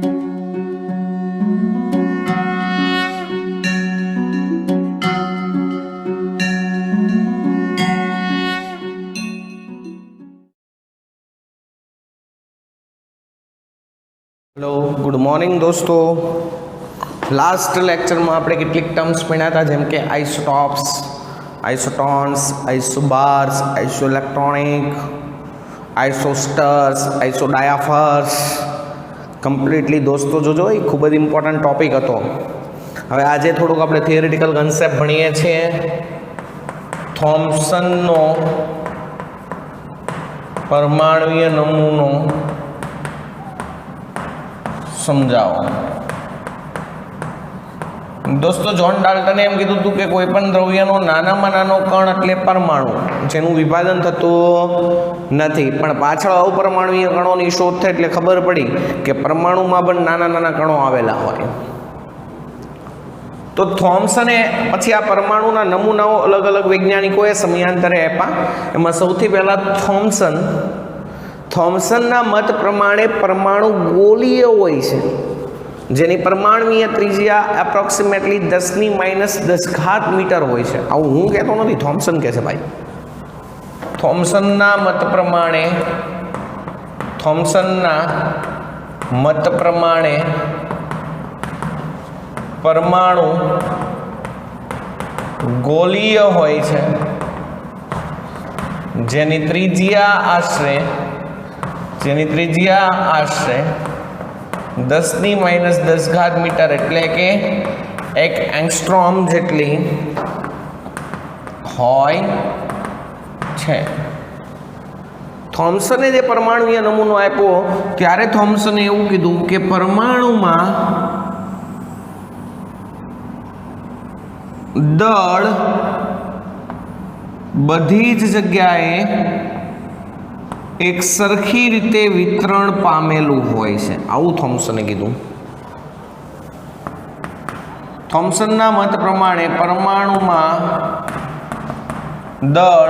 Hello good morning दोस्तों। Last lecture में आपणे કેટલીક ટર્મ્સ ભણ્યા હતા, જેમ કે આઇસોટોપ્સ, આઇસોટોન્સ, આઇસોબાર્સ, આઇસોઇલેક્ટ્રોનિક, આઇસોસ્ટર્સ, આઇસોડાયાફર્સ કમ્પ્લીટલી દોસ્તો જોજો, એ ખૂબ જ ઇમ્પોર્ટન્ટ ટોપિક હતો। હવે આજે થોડુંક આપણે થિયરિટિકલ કન્સેપ્ટ ભણીએ છીએ। થોમ્સનનો પરમાણુય નમૂનો समझाओ। दोस्तों जॉन डाल्टने एम कीधुं हतुं के कोईपण द्रव्यनो नानामां नानो कण एटले परमाणु, जेनुं विभाजन थतुं नथी, पण पाछळ अपरमाणुय कणोनी शोध थई एटले खबर पड़ी के परमाणुमां पण नाना नाना कणो आवेला होय। तो थॉम्सने पछी आ परमाणुना नमूनाओ अलग अलग वैज्ञानिकोए समयांतरे आप्या। एमां सौथी पहेला थॉम्सनना मत प्रमाणे परमाणु गोलीय होय छे, जेनी परमाणुय त्रिज्या एप्रोक्सिमेटली 10⁻10 मीटर होय छे। आવું હું કહેતો નથી, थॉम्सन કહે છે ભાઈ। थॉम्सनना मत प्रमाणे परमाणु गोलीय होय छे, जेनी त्रिज्या आश्रे 10⁻10 मीटर एटले के 1 एंगस्ट्रॉम जेटली होय छे। थॉम्सने जे परमाणुय नमूनो आप्यो त्यारे थॉम्सने एवुं कीधुं के परमाणुमां दळ बधी ज जग्याए एक सरखी रीते वितरण पामेलू होय छे, आवुं थॉम्सने कीधुं। थॉम्सनना मत प्रमाणे परमाणुमां दळ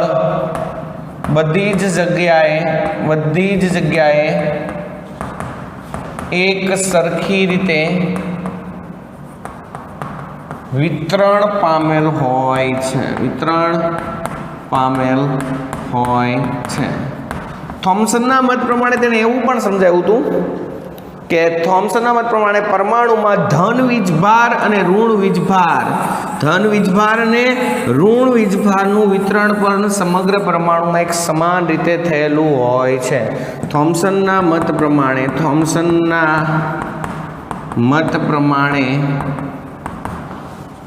बधी ज जग्याए एक सरखी रीते वितरण पामेल होय छे। थॉम्सनना मत प्रमाणे तेने एवुं पण समजाव्युं हतुं के थॉम्सनना मत प्रमाणे परमाणुमां धन वीजभार अने ऋण वीजभारनुं वितरण पण समग्र परमाणुमां एक समान रीते थयेलुं होय छे। थॉम्सनना मत प्रमाणे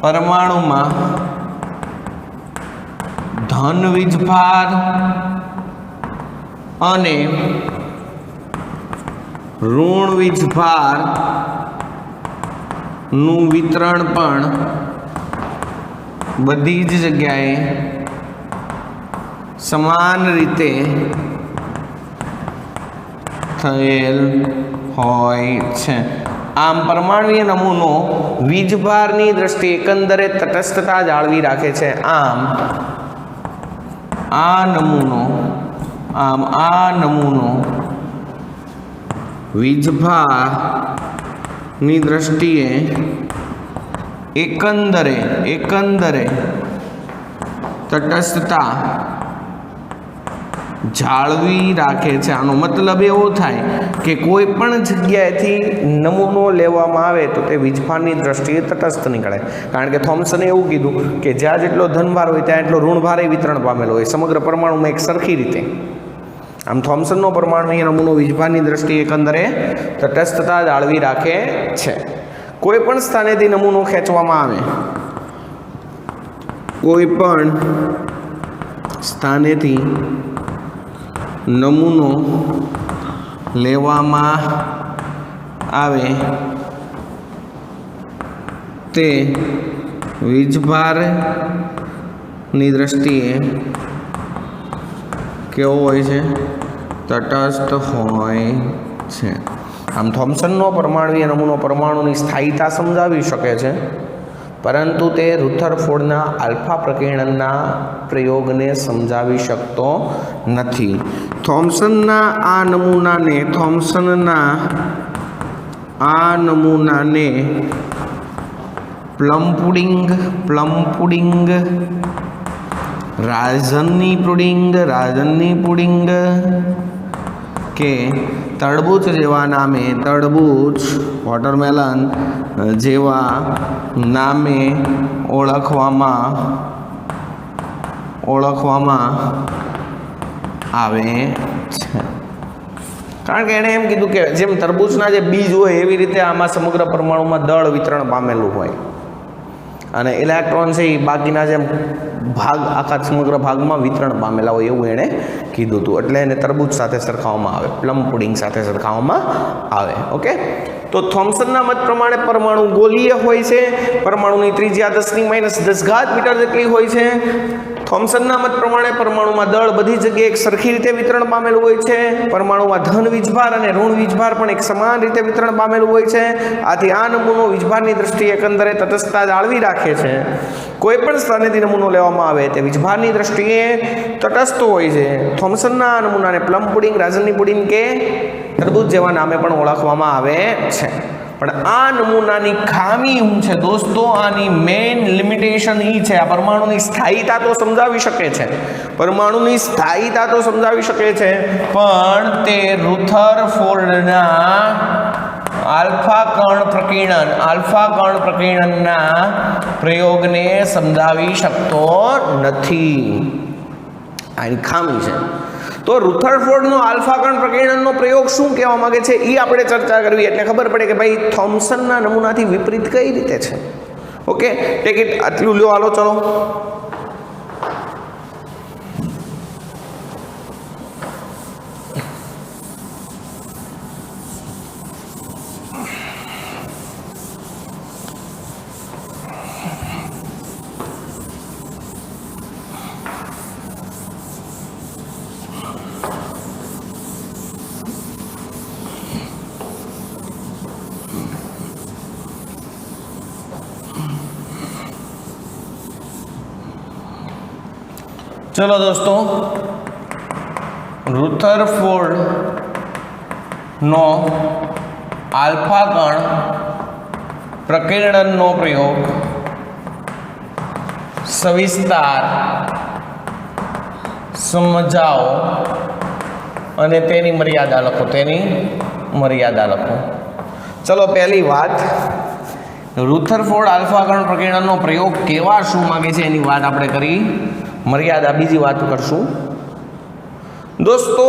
परमाणुमां धन वीजभार अने ऋण वीजभार નું વિતરણ પણ બધી જ જગ્યાએ સમાન રીતે થયેલ હોય છે। આમ પરમાણુય નમૂનો વીજભારની દ્રષ્ટિએ એકંદરે તટસ્થતા જાળવી રાખે છે। આમ આ નમૂનો વીજભારની દ્રષ્ટિએ એકંદરે તટસ્થતા જાળવી રાખે છે। આનો મતલબ એવો થાય કે કોઈ પણ જગ્યાએથી નમૂનો લેવામાં આવે તો તે વીજભારની દ્રષ્ટિએ તટસ્થ નીકળે, કારણ કે થોમ્સને એવું કીધું કે જ્યાં જેટલો ધનભાર હોય ત્યાં એટલો ઋણભારે વિતરણ પામેલો હોય સમગ્ર પરમાણુમાં એક સરખી રીતે। આમ થોમ્સનનો પરમાણુય નમૂનો વીજભારની દ્રષ્ટિએ એકંદરે તટસ્થતા જાળવી રાખે છે। કોઈ પણ સ્થાનેથી નમૂનો ખેંચવામાં આવે, કોઈ પણ સ્થાનેથી નમૂનો લેવામાં આવે તે વીજભારની દ્રષ્ટિએ કેવો હોય છે? તટસ્થ હોય છે। આમ થોમ્સનનો પરમાણુય નમૂનો પરમાણુની સ્થાયીતા સમજાવી શકે છે, પરંતુ તે રુથરફોર્ડના આલ્ફા પ્રકીર્ણનના પ્રયોગને સમજાવી શકતો નથી। થોમ્સનના આ આ નમૂનાને પ્લમ પુડિંગ, રાજનની પુડિંગ કે તરબૂચ જેવા નામે, તરબૂચ વોટરમેલન જેવા નામે ઓળખવામાં આવે છે. કારણ કે એણે એમ કીધું કે જેમ તરબૂચના જે બીજ હોય એવી રીતે આમાં સમગ્ર પરમાણુમાં દળ વિતરણ પામેલું હોય અને ઇલેક્ટ્રોન છે એ બાકીના જેમ ભાગ આખા સમગ્ર ભાગમાં વિતરણ પામેલા હોય એવું એણે કીધું હતું. એટલે એને તરબૂચ સાથે સરખાવવામાં આવે, પ્લમ પુડિંગ સાથે સરખાવવામાં આવે. ઓકે, તો થોમ્સનના મત પ્રમાણે પરમાણુ ગોલીય હોય છે. પરમાણુની ત્રિજ્યા 10⁻10 મીટર જેટલી હોય છે. થોમ્સનના મત પ્રમાણે પરમાણુમાં દળ બધી જગ્યાએ એક સરખી રીતે વિતરણ પામેલું હોય છે. પરમાણુમાં ધન વીજભાર અને ઋણ વીજભાર પણ એક સમાન રીતે વિતરણ પામેલું હોય છે. આથી આ નમૂનો વીજભારની દ્રષ્ટિએ એકંદરે તટસ્થતા જાળવી રાખે છે. કોઈ પણ સ્થાનેથી નમૂનો લેવામાં આવે તે વીજભારની દ્રષ્ટિએ તટસ્થ હોય છે. થોમ્સનના નમૂનાને પ્લમ પુડિંગ, રાજનની પુડિંગ કે તરબૂચ જેવા નામે પણ ઓળખવામાં આવે છે. પણ આ નમૂનાની ખામી શું છે દોસ્તો? આની મેઇન લિમિટેશન એ છે, આ પરમાણુની સ્થાયીતા તો સમજાવી શકે છે, પરમાણુની સ્થાયીતા તો સમજાવી શકે છે, પણ તે રુથરફોર્ડના આલ્ફા કણ પ્રકીર્ણનના પ્રયોગને સમજાવી શકતો નથી. આની ખામી છે. તો રુથરફોર્ડનો આલ્ફા કણ પ્રકીર્ણનનો પ્રયોગ શું કહેવા માંગે છે એ આપણે ચર્ચા કરવી એટલે ખબર પડે કે ભાઈ થોમ્સનના નમૂનાથી વિપરીત કઈ રીતે છે. Okay, take it. આટલું લ્યો, હાલો ચલો. ચલો દોસ્તો, રુથરફોર્ડનો આલ્ફા કણ પ્રકીર્ણનનો પ્રયોગ સવિસ્તાર સમજાવો અને તેની મર્યાદા લખો. ચલો, પહેલી વાત, રુથરફોર્ડ આલ્ફા કણ પ્રકીર્ણનનો પ્રયોગ કેવા શું માગે છે એની વાત આપણે કરી. મર્યાદા બીજી વાત કરશું. દોસ્તો,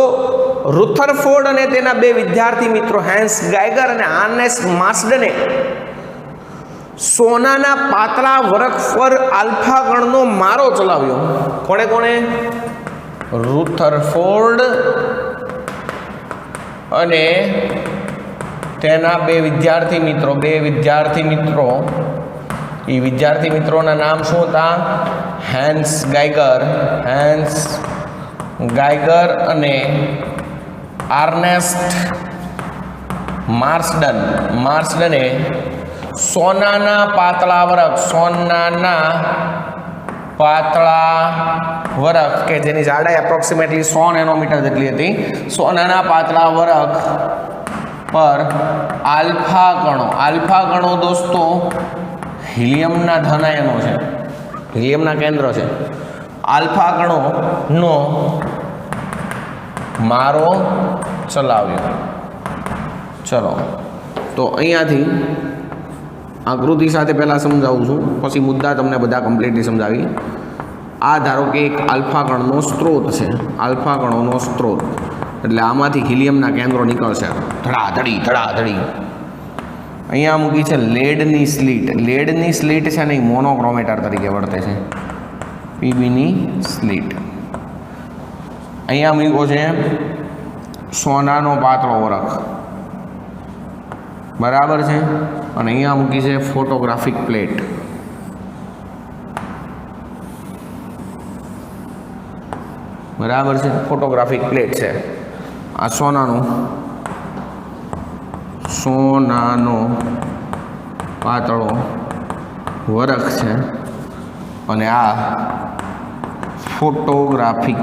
રુથરફોર્ડ અને તેના બે વિદ્યાર્થી મિત્રો હેન્સ ગાયગર અને આર્નેસ્ટ માર્સડને સોનાના પાતળા વરખ પર આલ્ફા કણનો મારો ચલાવ્યો. કોણે? રુથરફોર્ડ અને તેના બે વિદ્યાર્થી મિત્રો. એ વિદ્યાર્થી મિત્રોના નામ શું હતા? હેન્સ ગાયગર અને આર્નેસ્ટ માર્સડને સોનાના પાતળા વરખ કે જેની જાડાઈ એપ્રોક્સિમેટલી 100 નેનોમીટર જેટલી હતી, સોનાના પાતળા વરખ પર આલ્ફા કણો દોસ્તો હિલિયમના ધન આયનો છે, હિલિયમના કેન્દ્ર છે. આલ્ફા કણોનો મારો ચલાવ્યો. ચલો, તો અહીંયાથી આકૃતિ સાથે પહેલાં સમજાવું છું, પછી મુદ્દા તમને બધા કમ્પ્લીટલી સમજાવી. આ ધારો કે એક આલ્ફા કણનો સ્ત્રોત છે, આલ્ફા કણોનો સ્ત્રોત, એટલે આમાંથી હિલિયમના કેન્દ્રો નીકળશે ધડાધડી. અહીંયા મૂકી છે લેડની સ્લીટ છે ને એ મોનોક્રોમેટર તરીકે વર્તે છે, પીબીની સ્લીટ. અહીંયા મૂક્યો છે સોનાનો પાતળો વરખ, બરાબર છે, અને અહીંયા મૂકી છે ફોટોગ્રાફિક પ્લેટ. બરાબર છે, ફોટોગ્રાફિક પ્લેટ છે. આ સોનાનો પાતળો વરખ છે અને આ ફોટોગ્રાફિક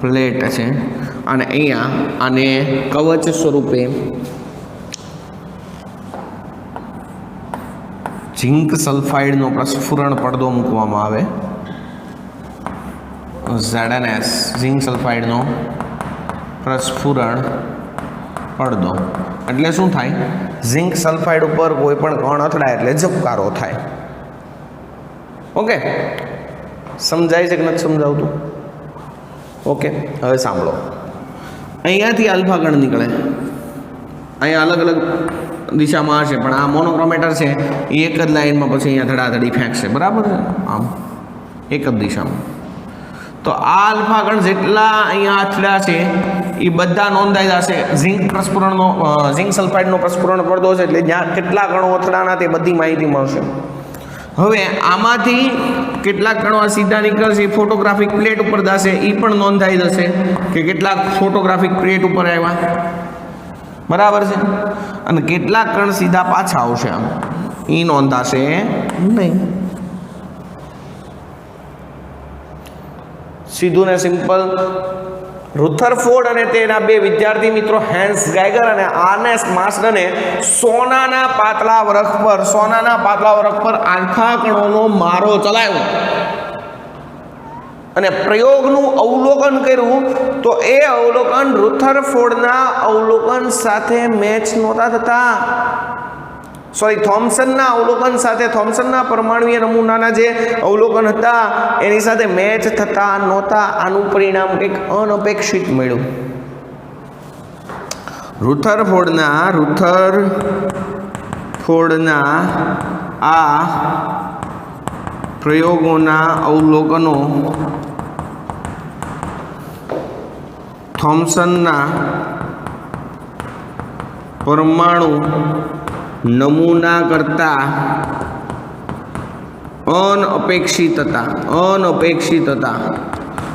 પ્લેટ છે. અને અહીંયા આને કવચ સ્વરૂપે ઝીંક સલ્ફાઇડનો પ્રસ્ફુરણ પડદો મૂકવામાં આવે, ZnS ઝીંક સલ્ફાઇડનો પ્રસ્ફુરણ પડદો એટલે શું થાય? ઝીંક સલ્ફાઇડ ઉપર કોઈ પણ કણ અથડાય એટલે ઝબકારો થાય. ઓકે, સમજાય છે કે નથી સમજાવતું? ઓકે, હવે સાંભળો. અહીંયાથી આલ્ફા કણ નીકળે, અહીંયા અલગ અલગ દિશામાં હશે, પણ આ મોનોક્રોમેટર છે એ એક જ લાઈનમાં પછી અહીંયા ધડાધડી ફેંકશે, બરાબર છે? આમ એક જ દિશામાં. તો આ આલ્ફા કણ જેટલા અહીંયા અથડા છે એ બધા નોંધાઈ જશે. ઝીંક સલ્ફાઇડનો પ્રસ્ફુરણ પડદો છે એટલે જ્યાં કેટલા કણો અથડાના તે બધી માહિતી મળશે. હવે આમાંથી કેટલાક કણો સીધા નીકળશે, ફોટોગ્રાફિક પ્લેટ ઉપર જશે, એ પણ નોંધાઈ જશે કે કેટલાક ફોટોગ્રાફિક પ્લેટ ઉપર આવ્યા, બરાબર છે? અને કેટલાક કણ સીધા પાછા આવશે, આમ એ નોંધાશે નહીં. સીધું ને સિમ્પલ. રુથરફોર્ડ અને તેના બે વિદ્યાર્થી મિત્રો હેન્સ ગાયગર અને આર્નેસ્ટ માર્સડને સોનાના પાતળા વરખ પર આલ્ફા કણોનો મારો ચલાવ્યો અને પ્રયોગનું અવલોકન કર્યું. તો એ અવલોકન રુથરફોર્ડના અવલોકન સાથે મેચ નહોતા થતા. થોમ્સનના અવલોકન સાથે, થોમ્સનના પરમાણુય નમૂનાના જે અવલોકન હતા એની સાથે મેચ થતા નહોતા. આનું પરિણામ કંઈક અનપેક્ષિત મળ્યું. રુથરફોર્ડના આ પ્રયોગોના અવલોકનો થોમ્સનના પરમાણુ નમૂના કરતા અનપેક્ષિત હતા.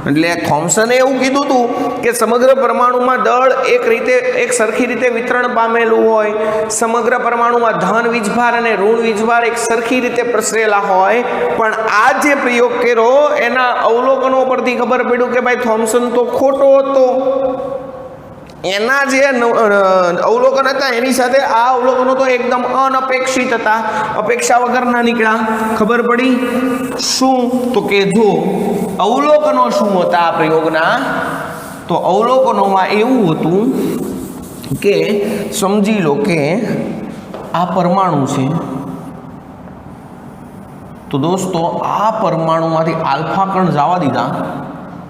એટલે થોમ્સને એવું કીધું હતું કે સમગ્ર પરમાણુમાં દળ એક સરખી રીતે વિતરણ પામેલું હોય, સમગ્ર પરમાણુમાં ધન વીજભાર અને ઋણ વીજભાર એક સરખી રીતે પ્રસરેલા હોય. પણ આ જે પ્રયોગ કર્યો એના અવલોકનો પરથી ખબર પડ્યું કે ભાઈ થોમ્સન તો ખોટો હતો. એના જે અવલોકન હતા એની સાથે આ અવલોકનો તો એકદમ અનપેક્ષિત હતા, અપેક્ષા વગરના નીકળ્યા. ખબર પડી શું? તો કે જો અવલોકનો શું હતા આ પ્રયોગના, તો અવલોકનોમાં એવું હતું કે સમજી લો કે આ પરમાણુ છે, તો દોસ્તો આ પરમાણુમાંથી આલ્ફા કણ જવા દીધા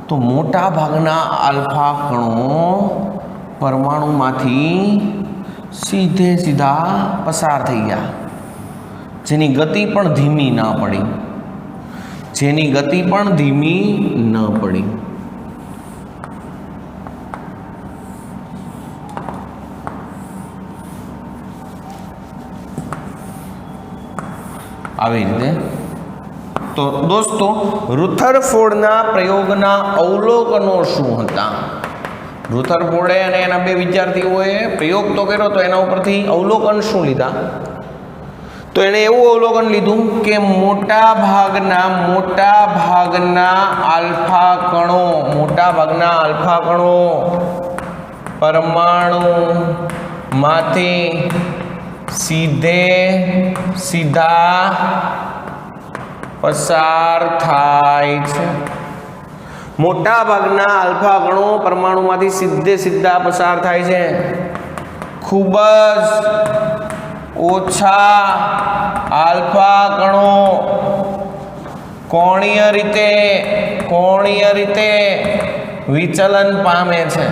તો મોટા ભાગના આલ્ફા કણો પરમાણુમાંથી સીધા પસાર થઈ ગયા, જેની ગતિ પણ ધીમી ન પડી. આવી રીતે. તો દોસ્તો રુથરફોર્ડના પ્રયોગના અવલોકનો શું હતા? રુથરફોર્ડે અને એના બે વિદ્યાર્થીઓએ પ્રયોગ તો કર્યો, તો એના ઉપરથી અવલોકન શું લીધા? તો એણે એવું અવલોકન લીધું કે મોટા ભાગના આલ્ફા કણો પરમાણુમાંથી સીધા પસાર થાય છે. મોટા ભાગના આલ્ફા કણો પરમાણુમાંથી સીધા પસાર થાય છે. ખૂબ જ ઓછા આલ્ફા કણો કોણીય રીતે વિચલન પામે છે.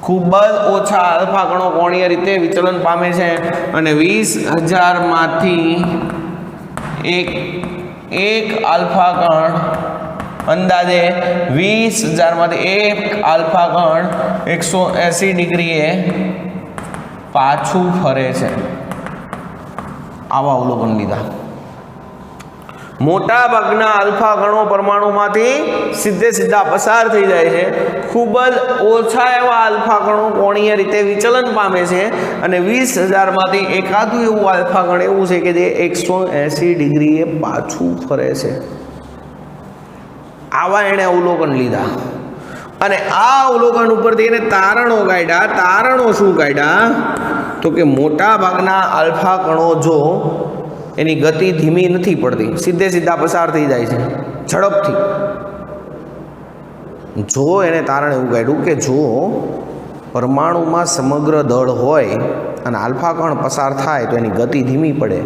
ખૂબ જ ઓછા આલ્ફા કણો કોણીય રીતે વિચલન પામે છે અને 20,000 માંથી એક આલ્ફા કણ, અંદાજે 20,000 માંથી એક આલ્ફા કણ 180 ડિગ્રીએ પાછું ફરે છે. આવા અવલોકન લીધા. મોટા ભાગના આલ્ફા કણો પરમાણુમાંથી સીધા પસાર થઈ જાય છે. ખૂબ જ ઓછા એવા આલ્ફા કણો કોણીય રીતે વિચલન પામે છે અને 20,000 માંથી એકાદું એવું આલ્ફા કણ એવું છે કે જે 180 ડિગ્રીએ પાછું ફરે છે. આવા એણે અવલોકન લીધા અને આ અવલોકન ઉપરથી એને તારણો કાઢ્યા. તારણો શું કાઢ્યા? તો કે મોટા ભાગના આલ્ફા કણો જો એની ગતિ ધીમી નથી પડતી, સીધે સીધા પસાર થઈ જાય છે ઝડપથી. જો એને તારણ એવું કાઢ્યું કે જો પરમાણુમાં સમગ્ર દળ હોય અને આલ્ફા કણ પસાર થાય તો એની ગતિ ધીમી પડે,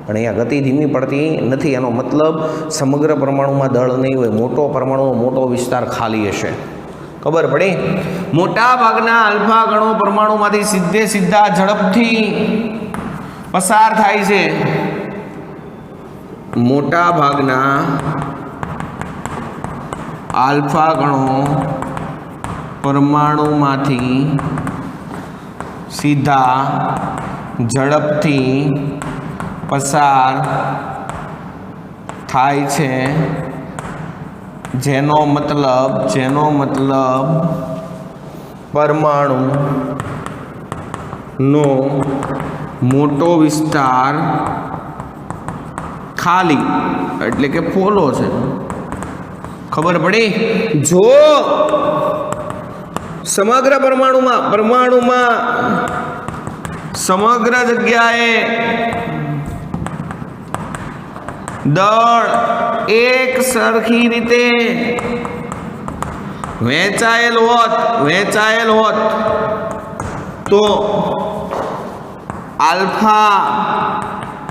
પણ અહીંયા ગતિ ધીમી પડતી નથી. એનો મતલબ સમગ્ર પરમાણુમાં દળ નહીં હોય, મોટો પરમાણુનો મોટો વિસ્તાર ખાલી હશે. ખબર પડી? મોટા ભાગના આલ્ફા કણો પરમાણુમાંથી સીધે સીધા ઝડપથી પસાર થાય છે. મોટા ભાગના આલ્ફા કણો પરમાણુમાંથી સીધા ઝડપથી પસાર થાય છે, જેનો મતલબ પરમાણુનો મોટો વિસ્તાર ખાલી એટલે કે ફોલો છે. ખબર પડી? જો સમગ્ર પરમાણુમાં સમગ્ર જગ્યાએ દળ એક સરખી રીતે વહેંચાયેલ હોત તો આલ્ફા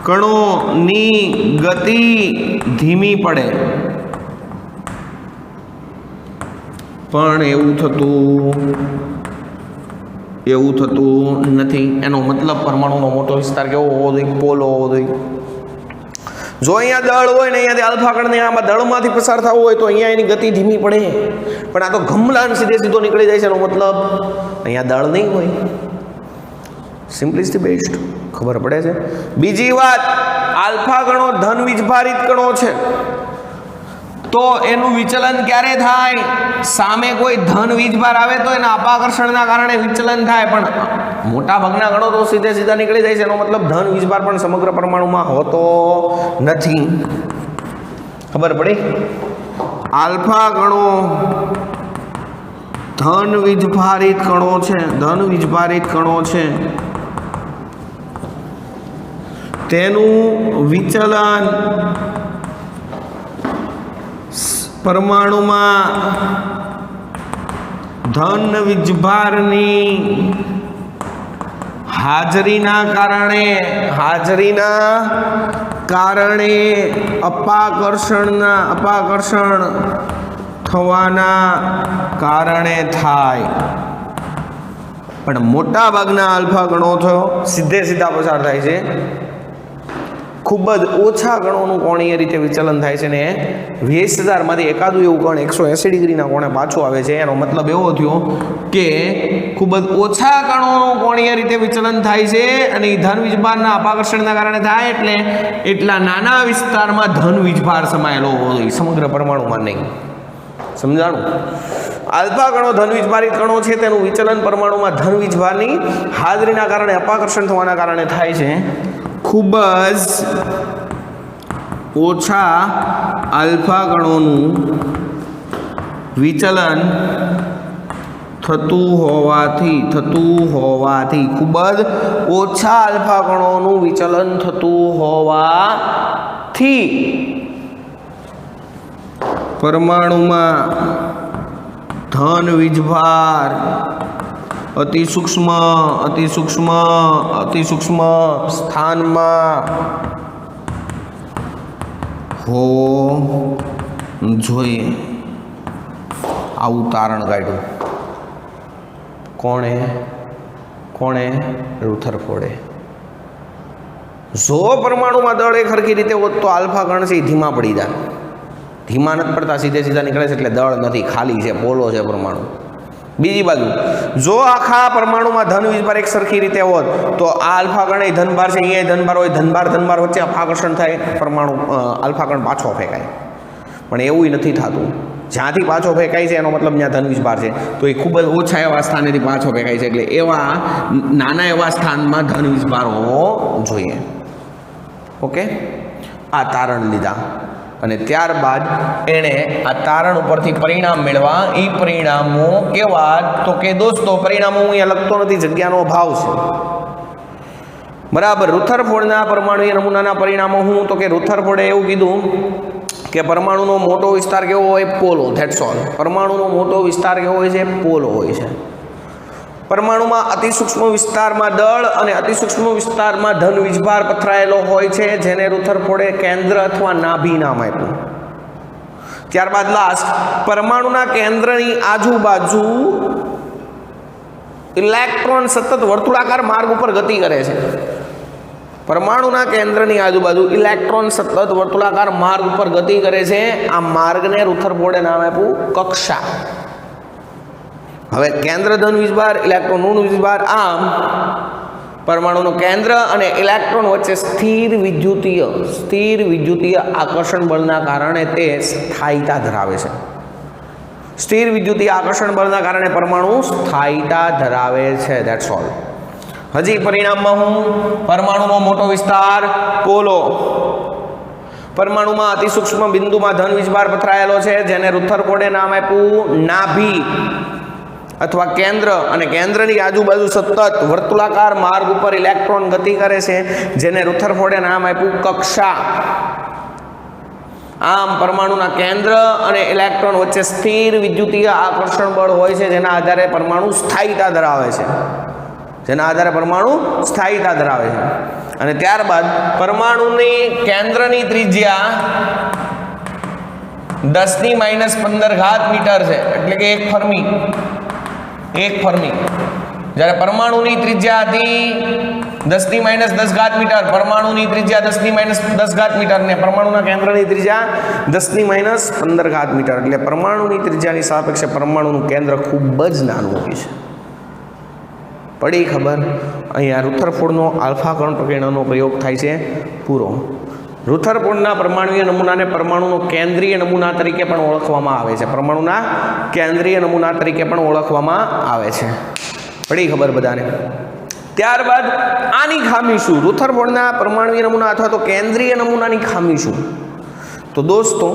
કણોની ગતિ ધીમી પડે, પણ એવું થતું નથી. એનો મતલબ પરમાણુનો મોટો વિસ્તાર કેવો હોવો જોઈએ? પોલો હોવો જોઈએ. જો અહીંયા દળ હોય ને અહીંયાથી આલ્ફા કણને આમાં દળમાંથી પસાર થવું હોય તો અહીંયા એની ગતિ ધીમી પડે, પણ આ તો ગમલાન સીધો નીકળી જાય છે. એનો મતલબ અહીંયા દળ નહીં હોય. Simply is the best. ખબર પડે છે? બીજી વાત, આલ્ફા કણો ધન વીજભારિત કણો છે તો એનું વિચલન ક્યારે થાય? સામે કોઈ ધન વીજભાર આવે તો એના અપાકર્ષણના કારણે વિચલન થાય, પણ મોટા ભાગના કણો તો સીધા નીકળી જાય છે. એનો મતલબ ધન વીજભાર પણ સમગ્ર પરમાણુમાં હોતો નથી. ખબર પડી? આલ્ફા કણો ધન વીજભારિત કણો છે, તેનું વિચલન પરમાણુમાં ધન વીજભારની હાજરીના કારણે અપાકર્ષણ થવાના કારણે થાય. પણ મોટા ભાગના આલ્ફા કણો સીધા પસાર થાય છે. ખૂબ જ ઓછા કણોનું કોણીય રીતે વિચલન થાય છે ને 20,000 માંથી એકાદું એવું કણ 180 ડિગ્રીના કોણે પાછું આવે છે. એનો મતલબ એવો થયો કે ખૂબ જ ઓછા કણોનું કોણીય રીતે વિચલન થાય છે અને એ ધન વીજભારના અપાકર્ષણના કારણે થાય, એટલે એટલા નાના વિસ્તારમાં ધન વીજભાર સમાયેલો હોવો જોઈએ, સમગ્ર પરમાણુમાં નહીં. સમજાણું? આલ્ફા કણો ધન વીજભારિત કણો છે, તેનું વિચલન પરમાણુમાં ધન વીજભારની હાજરીના કારણે અપાકર્ષણ થવાના કારણે થાય છે. ખૂબ જ ઓછા આલ્ફા કણોનું વિચલન થતું હોવાથી ખૂબ જ ઓછા આલ્ફા કણોનું વિચલન થતું હોવાથી પરમાણુમાં ધન વીજભાર અતિ સૂક્ષ્મ સ્થાનમાં હોવો જોઈએ. આવું તારણ કાઢ્યું. કોણે? રુથરફોર્ડે. જો પરમાણુમાં દળ એક સરખી રીતે હોત તો આલ્ફા કણ છે એ ધીમા પડી જાય. ધીમા નથી પડતા, સીધા નીકળે છે, એટલે દળ નથી, ખાલી છે, પોલો છે પરમાણુ. બીજી બાજુ, જો આખા પરમાણુમાં ધન વીજભાર એક સરખી રીતે હોત તો આ આલ્ફા કણ એ ધનભાર છે, અહીંયા ધનભાર હોય, ધનભાર વચ્ચે અપાકર્ષણ થાય, પરમાણુ આલ્ફા કણ પાછો ફેંકાય. પણ એવું નથી થતું. જ્યાંથી પાછો ફેંકાય છે એનો મતલબ ત્યાં ધન વીજભાર છે, તો એ ખૂબ જ ઓછા એવા સ્થાનેથી પાછો ફેંકાય છે, એટલે એવા નાના એવા સ્થાનમાં ધન વીજભાર હોવો જોઈએ. ઓકે, આ તારણ લીધા અને ત્યારબાદ એણે આ તારણ ઉપરથી પરિણામ મેળવા. એ પરિણામો કેવા? તો કે દોસ્તો, પરિણામો હું અહીંયા લખતો નથી, જગ્યાનો અભાવ છે. બરાબર. રુથરફોર્ડના પરમાણુય નમૂનાના પરિણામો શું? તો કે રુથરફોર્ડે એવું કીધું કે પરમાણુનો મોટો વિસ્તાર કેવો હોય? પોલો. That's all. પરમાણુનો મોટો વિસ્તાર કેવો હોય છે? પોલો હોય છે. પરમાણુમાં અતિસૂક્ષ્મ વિસ્તારમાં દળ અને અતિસૂક્ષ્મ વિસ્તારમાં ધન વીજભાર પથરાયેલો હોય છે, જેને રુથરફોર્ડે કેન્દ્ર અથવા નાભી નામ આપ્યું. ત્યારબાદ લાસ્ટ, પરમાણુના કેન્દ્રની આજુબાજુ ઇલેક્ટ્રોન સતત વર્તુળાકાર માર્ગ ઉપર ગતિ કરે છે. પરમાણુના કેન્દ્રની આજુબાજુ ઇલેક્ટ્રોન સતત વર્તુળાકાર માર્ગ ઉપર ગતિ કરે છે. આ માર્ગને રુથરફોર્ડે નામ આપ્યું કક્ષા. હવે કેન્દ્ર ધન વીજભાર, ઇલેક્ટ્રોન ઋણ વીજભાર. આમ પરમાણુનું કેન્દ્ર અને ઇલેક્ટ્રોન વચ્ચે સ્થિર વિદ્યુતીય આકર્ષણ બળના કારણે તે સ્થાયીતા ધરાવે છે. સ્થિર વિદ્યુતીય આકર્ષણ બળના કારણે પરમાણુ સ્થાયીતા ધરાવે છે. That's all. હજી પરિણામમાં હું? પરમાણુનો મોટો વિસ્તાર પોલો. પરમાણુમાં અતિસૂક્ષ્મ બિંદુમાં ધન વીજભાર પથરાયેલો છે, જેને રુથરફોર્ડે નામ આપ્યું નાભી અથવા કેન્દ્ર, અને કેન્દ્રની આજુબાજુ સતત વર્તુળાકાર માર્ગ ઉપર ઇલેક્ટ્રોન ગતિ કરે છે, જેને રુથરફોર્ડે નામ આપ્યું કક્ષા. આમ પરમાણુના કેન્દ્ર અને ઇલેક્ટ્રોન વચ્ચે સ્થિર વિદ્યુતીય આકર્ષણ બળ હોય છે, જેના આધારે પરમાણુ સ્થાયીતા ધરાવે છે. અને ત્યારબાદ પરમાણુની કેન્દ્રની ત્રિજ્યા 10⁻15 મીટર છે, એટલે કે 1 ફર્મી. જ્યારે પરમાણુની ત્રિજ્યા હતી 10⁻10 મીટર, પરમાણુની ત્રિજ્યા 10⁻10 મીટર ને પરમાણુના કેન્દ્રની ત્રિજ્યા 10⁻15 મીટર. એટલે પરમાણુની ત્રિજ્યાની સાપેક્ષે પરમાણુનું કેન્દ્ર ખૂબ જ નાનું હોય છે. પડી ખબર? અહીંયા રુથરફોર્ડનો આલ્ફા કણ પ્રકીર્ણનનો પ્રયોગ થાય છે પૂરો. રુથરફોર્ડના પરમાણુય નમૂનાને પરમાણુનો કેન્દ્રીય નમૂના તરીકે પણ ઓળખવામાં આવે છે. પરમાણુના કેન્દ્રીય નમૂના તરીકે પણ ઓળખવામાં આવે છે. પડી ખબર બધાને? ત્યારબાદ આની ખામી શું? રુથરફોર્ડના પરમાણુય નમૂના અથવા તો કેન્દ્રીય નમૂનાની ખામી શું? તો દોસ્તો,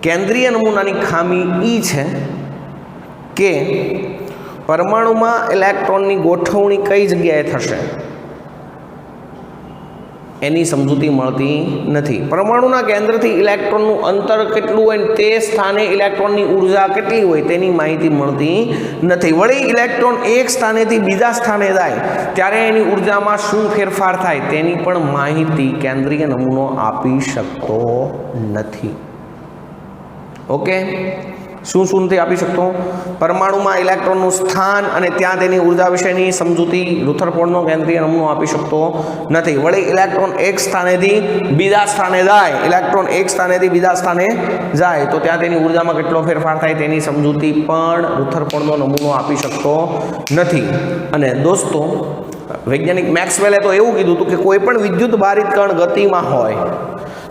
કેન્દ્રીય નમૂનાની ખામી એ છે કે પરમાણુમાં ઇલેક્ટ્રોનની ગોઠવણી કઈ જગ્યાએ થશે એની સમજૂતી મળતી નથી. પરમાણુના કેન્દ્રથી ઇલેક્ટ્રોનનું અંતર કેટલું હોય, તે સ્થાને ઇલેક્ટ્રોનની ઉર્જા કેટલી હોય તેની માહિતી મળતી નથી. વળી ઇલેક્ટ્રોન એક સ્થાનેથી બીજા સ્થાને જાય ત્યારે એની ઉર્જામાં શું ફેરફાર થાય તેની પણ માહિતી કેન્દ્રીય નમૂનો આપી શકતો નથી. ઓકે, શું નથી આપી શકતો? પરમાણુમાં ઇલેક્ટ્રોનનું સ્થાન અને ત્યાં તેની ઉર્જા વિશેની સમજૂતી રુથરફોર્ડનો કેન્દ્રીય નમૂનો આપી શકતો નથી. વળી ઇલેક્ટ્રોન એક સ્થાનેથી બીજા સ્થાને જાય તો ત્યાં તેની ઉર્જામાં કેટલો ફેરફાર થાય તેની સમજૂતી પણ રુથરફોર્ડનો નમૂનો આપી શકતો નથી. અને દોસ્તો, વૈજ્ઞાનિક મેક્સવેલે તો એવું કીધું હતું કે કોઈ પણ વિદ્યુત ભારિત કણ ગતિમાં હોય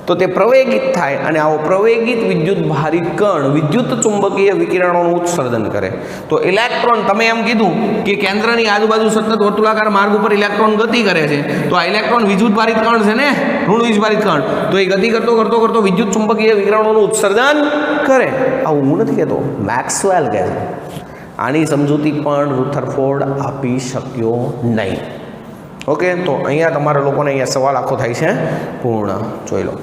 તો તે પ્રવેગિત થાય, અને આવો પ્રવેગિત વિદ્યુત ભારિત કણ વિદ્યુત ચુંબકીય વિકિરણોનું ઉત્સર્જન કરે. તો ઇલેક્ટ્રોન, તમે એમ કીધું કે કેન્દ્રની આજુબાજુ સતત વર્તુળાકાર માર્ગ ઉપર ઇલેક્ટ્રોન ગતિ કરે છે, તો આ ઇલેક્ટ્રોન વિદ્યુત ભારિત કણ છે ને, ઋણ વીજભારિત કણ, તો એ ગતિ કરતો વિદ્યુત ચુંબકીય વિકિરણોનું ઉત્સર્જન કરે. આવું હું નથી કહેતો, મેક્સવેલ કહે છે. આની સમજૂતી પણ રુથરફોર્ડ આપી શક્યો નહીં. ઓકે, તો અહીંયા તમારા લોકોને અહીંયા સવાલ આખો થાય છે પૂર્ણ. જોઈ લો.